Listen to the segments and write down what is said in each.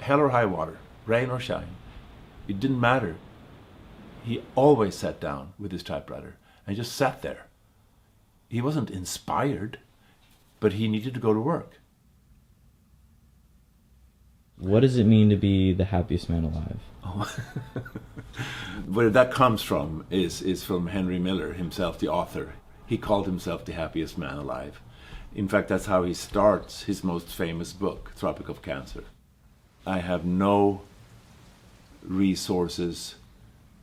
hell or high water, rain or shine, it didn't matter. He always sat down with his typewriter and just sat there. He wasn't inspired, but he needed to go to work. What does it mean to be the happiest man alive? Oh. Where that comes from is from Henry Miller himself, the author. He called himself the happiest man alive. In fact, that's how he starts his most famous book, Tropic of Cancer. I have no resources,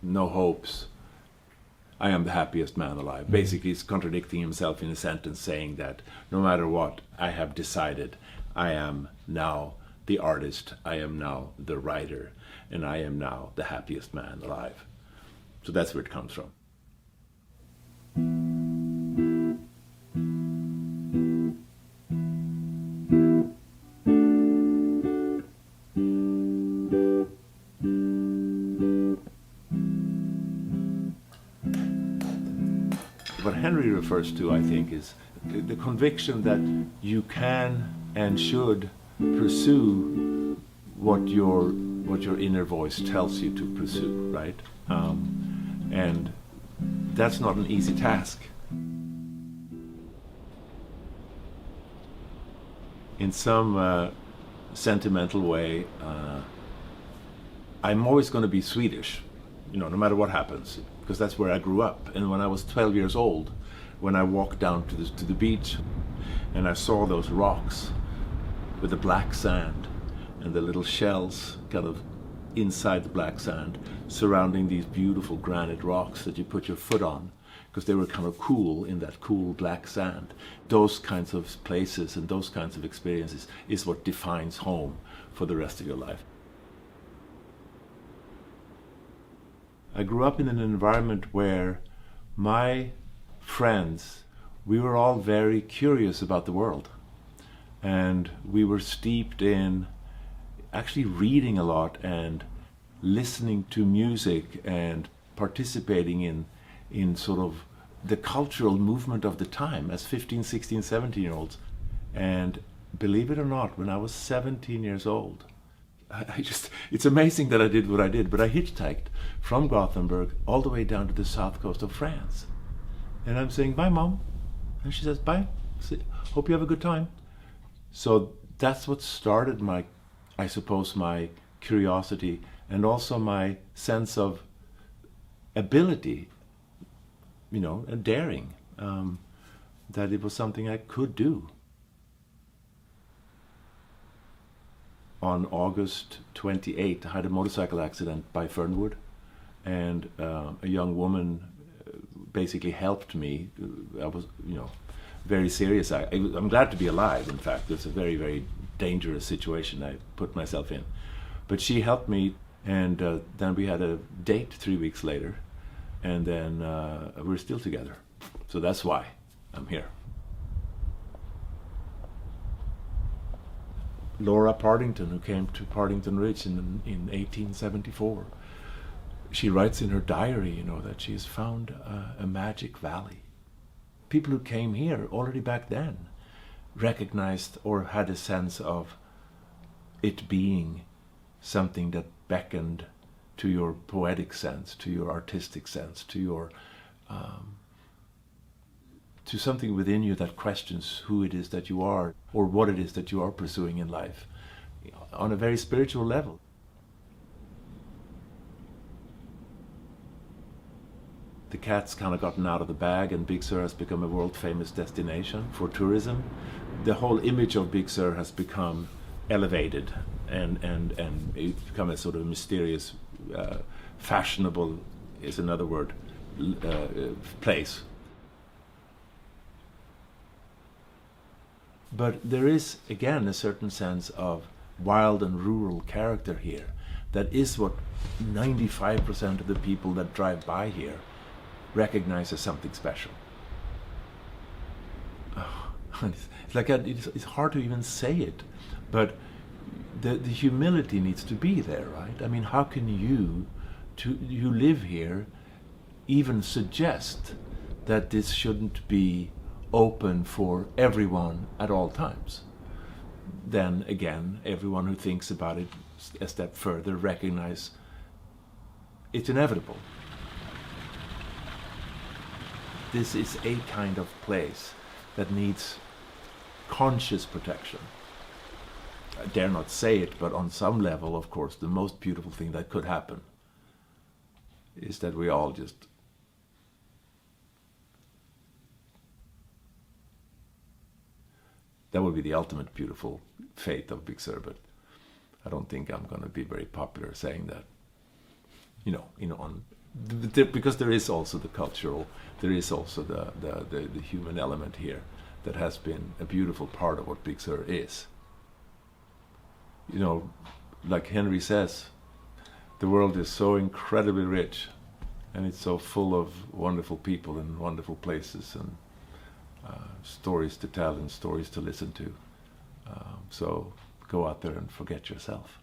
no hopes. I am the happiest man alive. Mm-hmm. Basically, he's contradicting himself in a sentence saying that no matter what, I have decided I am now the artist, I am now the writer, and I am now the happiest man alive. So that's where it comes from. What Henry refers to, I think, is the conviction that you can and should pursue what your inner voice tells you to pursue, right? And that's not an easy task. In some sentimental way, I'm always going to be Swedish, no matter what happens, because that's where I grew up. And when I was 12 years old, when I walked down to the beach and I saw those rocks with the black sand and the little shells kind of inside the black sand surrounding these beautiful granite rocks that you put your foot on because they were kind of cool in that cool black sand. Those kinds of places and those kinds of experiences is what defines home for the rest of your life. I grew up in an environment where my friends, we were all very curious about the world. And we were steeped in actually reading a lot and listening to music and participating in sort of the cultural movement of the time as 15, 16, 17-year-olds. And believe it or not, when I was 17 years old, it's amazing that I did what I did, but I hitchhiked from Gothenburg all the way down to the south coast of France. And I'm saying, bye, Mom. And she says, bye. Hope you have a good time. So that's what started my curiosity and also my sense of ability, and daring, that it was something I could do. On August 28th, I had a motorcycle accident by Fernwood, and a young woman basically helped me. I was, very serious. I'm glad to be alive, in fact. It's a very, very dangerous situation I put myself in. But she helped me, and then we had a date 3 weeks later, and then we're still together. So that's why I'm here. Laura Partington, who came to Partington Ridge in 1874, she writes in her diary, that she has found a magic valley. People who came here already back then recognized or had a sense of it being something that beckoned to your poetic sense, to your artistic sense, to your to something within you that questions who it is that you are or what it is that you are pursuing in life on a very spiritual level. The cat's kind of gotten out of the bag, and Big Sur has become a world-famous destination for tourism. The whole image of Big Sur has become elevated, and it's become a sort of mysterious, fashionable is another word, place. But there is, again, a certain sense of wild and rural character here. That is what 95% of the people that drive by here recognize as something special. It's like it's hard to even say it, but the humility needs to be there, right? I mean, how can you live here, even suggest that this shouldn't be open for everyone at all times? then again, everyone who thinks about it a step further recognize it's inevitable. This is a kind of place that needs conscious protection. I dare not say it, but on some level, of course, the most beautiful thing that could happen is that we all just that would be the ultimate beautiful fate of Big Sur, but I don't think I'm going to be very popular saying that. Because there is also the cultural, there is also the human element here that has been a beautiful part of what Big Sur is. Like Henry says, the world is so incredibly rich, and it's so full of wonderful people and wonderful places and stories to tell and stories to listen to. So go out there and forget yourself.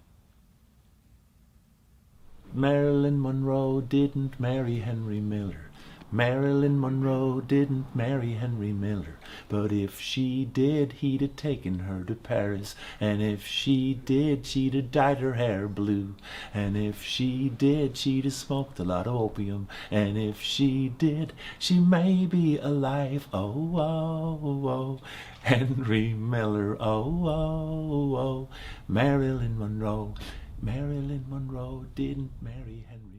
Marilyn Monroe didn't marry Henry Miller. Marilyn Monroe didn't marry Henry Miller. But if she did, he'd have taken her to Paris. And if she did, she'd have dyed her hair blue. And if she did, she'd have smoked a lot of opium. And if she did, she may be alive. Oh, oh, oh, Henry Miller. Oh, oh, oh, Marilyn Monroe. Marilyn Monroe didn't marry Henry